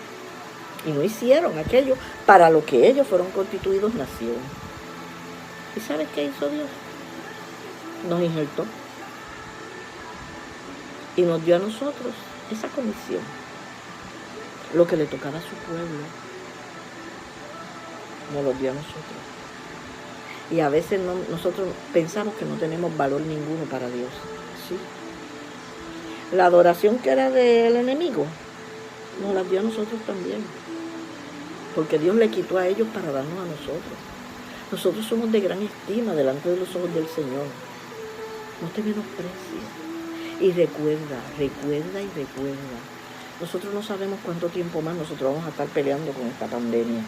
Y no hicieron aquello para lo que ellos fueron constituidos nación. ¿Y sabes qué hizo Dios? Nos injertó. Y nos dio a nosotros esa comisión. Lo que le tocaba a su pueblo, nos lo dio a nosotros. Y a veces nosotros pensamos que no tenemos valor ninguno para Dios. Sí. La adoración que era del enemigo, nos la dio a nosotros también. Porque Dios le quitó a ellos para darnos a nosotros. Nosotros somos de gran estima delante de los ojos del Señor. No te menosprecies. Y recuerda. Nosotros no sabemos cuánto tiempo más nosotros vamos a estar peleando con esta pandemia.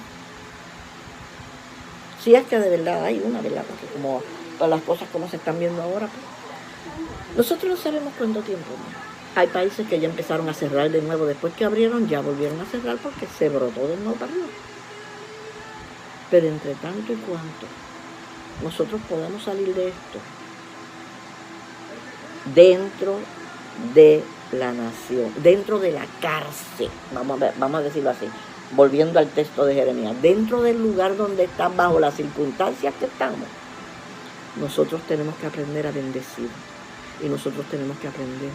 Si es que de verdad hay una, ¿verdad? Porque como todas las cosas como se están viendo ahora, pues, nosotros no sabemos cuánto tiempo más. Hay países que ya empezaron a cerrar de nuevo. Después que abrieron, ya volvieron a cerrar porque se brotó de nuevo para arriba. Pero entre tanto y cuanto nosotros podamos salir de esto, dentro de la nación, dentro de la cárcel, vamos a decirlo así, volviendo al texto de Jeremías, dentro del lugar donde están, bajo las circunstancias que estamos, nosotros tenemos que aprender a bendecir y nosotros tenemos que aprender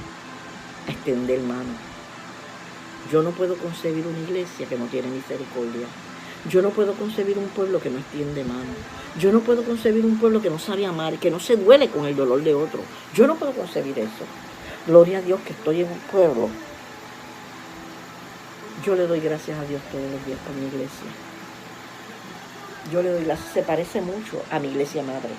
a extender mano. Yo no puedo concebir una iglesia que no tiene misericordia. Yo no puedo concebir un pueblo que no extiende mano. Yo no puedo concebir un pueblo que no sabe amar, que no se duele con el dolor de otro. Yo no puedo concebir eso. Gloria a Dios que estoy en un pueblo. Yo le doy gracias a Dios todos los días por mi iglesia. Yo le doy gracias. Se parece mucho a mi iglesia madre.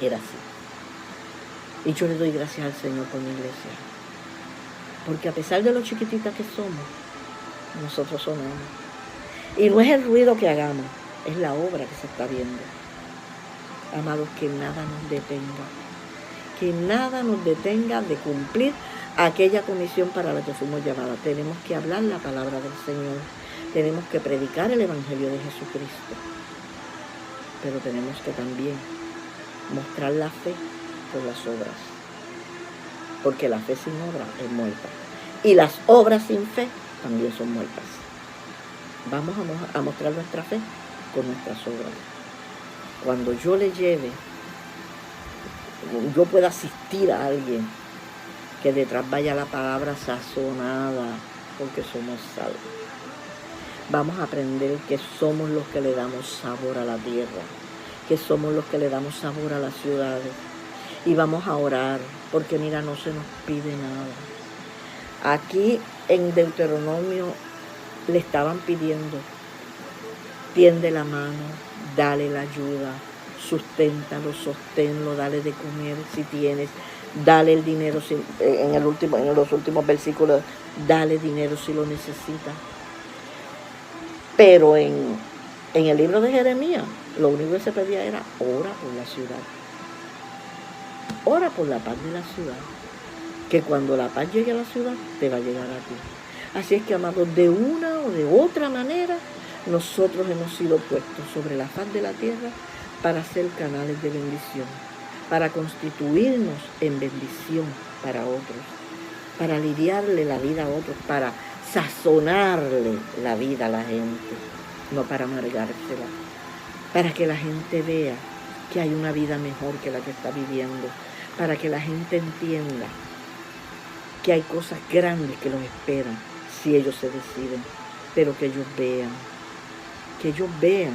Era así. Y yo le doy gracias al Señor por mi iglesia. Porque a pesar de lo chiquititas que somos, nosotros sonamos. Y no es el ruido que hagamos, es la obra que se está viendo. Amados, que nada nos detenga. Que nada nos detenga de cumplir aquella comisión para la que fuimos llamados. Tenemos que hablar la palabra del Señor. Tenemos que predicar el Evangelio de Jesucristo. Pero tenemos que también mostrar la fe por las obras. Porque la fe sin obra es muerta. Y las obras sin fe también son muertas. Vamos a mostrar nuestra fe con nuestras obras. Cuando yo le lleve, yo pueda asistir a alguien, que detrás vaya la palabra sazonada, porque somos sal. Vamos a aprender que somos los que le damos sabor a la tierra, que somos los que le damos sabor a las ciudades. Y vamos a orar, porque mira, no se nos pide nada. Aquí en Deuteronomio le estaban pidiendo, tiende la mano, dale la ayuda, susténtalo, sosténlo, dale de comer si tienes, dale el dinero en los últimos versículos, dale dinero si lo necesita. Pero en el libro de Jeremías, lo único que se pedía era ora por la ciudad. Ora por la paz de la ciudad. Que cuando la paz llegue a la ciudad, te va a llegar a ti. Así es que, amados, de una o de otra manera, nosotros hemos sido puestos sobre la faz de la tierra para ser canales de bendición, para constituirnos en bendición para otros, para aliviarle la vida a otros, para sazonarle la vida a la gente, no para amargársela, para que la gente vea que hay una vida mejor que la que está viviendo, para que la gente entienda que hay cosas grandes que los esperan si ellos se deciden, pero que ellos vean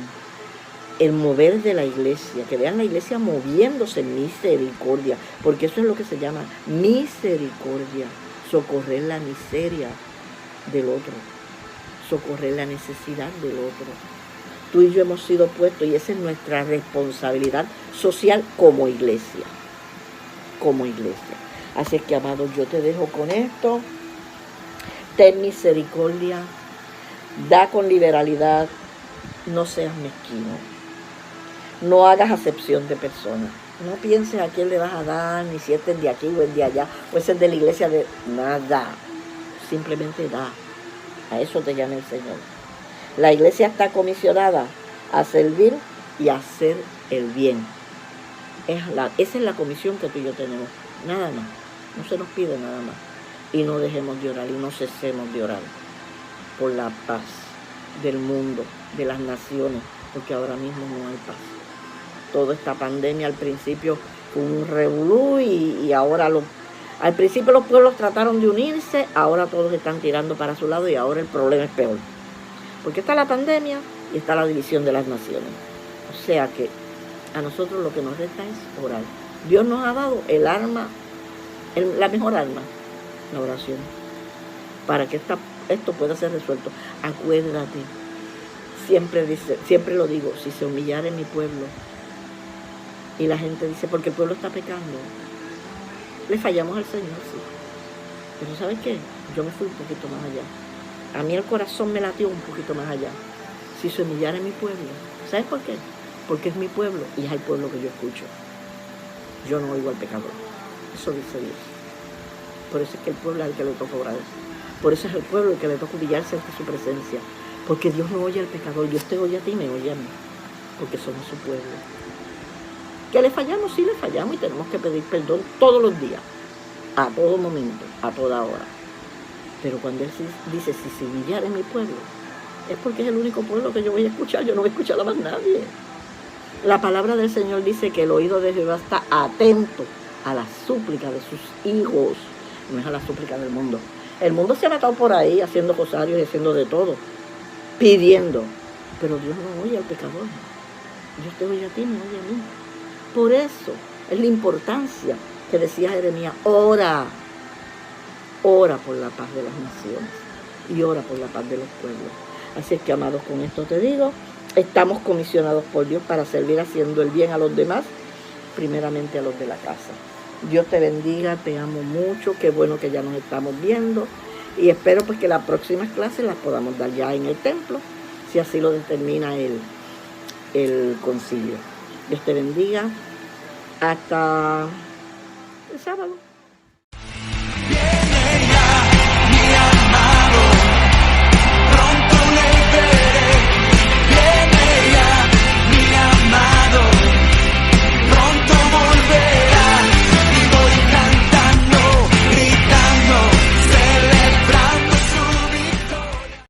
el mover de la iglesia, que vean la iglesia moviéndose en misericordia, porque eso es lo que se llama misericordia, socorrer la miseria del otro, socorrer la necesidad del otro. Tú y yo hemos sido puestos y esa es nuestra responsabilidad social como iglesia, como iglesia. Así es que, amados, yo te dejo con esto. Ten misericordia, da con liberalidad, no seas mezquino, no hagas acepción de personas, no pienses a quién le vas a dar, ni si este es de aquí o es de allá, o ese es de la iglesia, de nada, simplemente da. A eso te llama el Señor. La iglesia está comisionada a servir y a hacer el bien. Esa es la comisión que tú y yo tenemos, nada más, no se nos pide nada más. Y no dejemos de orar y no cesemos de orar por la paz del mundo, de las naciones, porque ahora mismo no hay paz. Toda esta pandemia al principio fue un revolú y ahora al principio los pueblos trataron de unirse, ahora todos están tirando para su lado y ahora el problema es peor. Porque está la pandemia y está la división de las naciones. O sea que a nosotros lo que nos resta es orar. Dios nos ha dado el arma, la mejor arma, la oración, para que esto pueda ser resuelto. Acuérdate, siempre lo digo, si se humillara en mi pueblo, y la gente dice, porque el pueblo está pecando, le fallamos al Señor, sí. Pero ¿sabes qué? Yo me fui un poquito más allá. A mí el corazón me latió un poquito más allá. Si se humillara en mi pueblo, ¿sabes por qué? Porque es mi pueblo y es el pueblo que yo escucho. Yo no oigo al pecador. Eso dice Dios. Por eso es que el pueblo es el que le toca orar. Por eso es el pueblo el que le toca humillarse ante su presencia. Porque Dios no oye al pecador. Dios te oye a ti y me oye a mí. Porque somos su pueblo. ¿Que le fallamos? Sí, le fallamos y tenemos que pedir perdón todos los días. A todo momento, a toda hora. Pero cuando Él dice, si se humillara en mi pueblo, es porque es el único pueblo que yo voy a escuchar. Yo no voy a escuchar a más nadie. La palabra del Señor dice que el oído de Jehová está atento a la súplica de sus hijos. No es a la súplica del mundo. El mundo se ha matado por ahí haciendo rosarios y haciendo de todo, pidiendo. Pero Dios no oye al pecador. Dios te oye a ti, me oye a mí. Por eso es la importancia que decía Jeremías, ora por la paz de las naciones y ora por la paz de los pueblos. Así es que, amados, con esto te digo, estamos comisionados por Dios para servir haciendo el bien a los demás, primeramente a los de la casa. Dios te bendiga, te amo mucho, qué bueno que ya nos estamos viendo y espero pues que las próximas clases las podamos dar ya en el templo, si así lo determina el concilio. Dios te bendiga, hasta el sábado.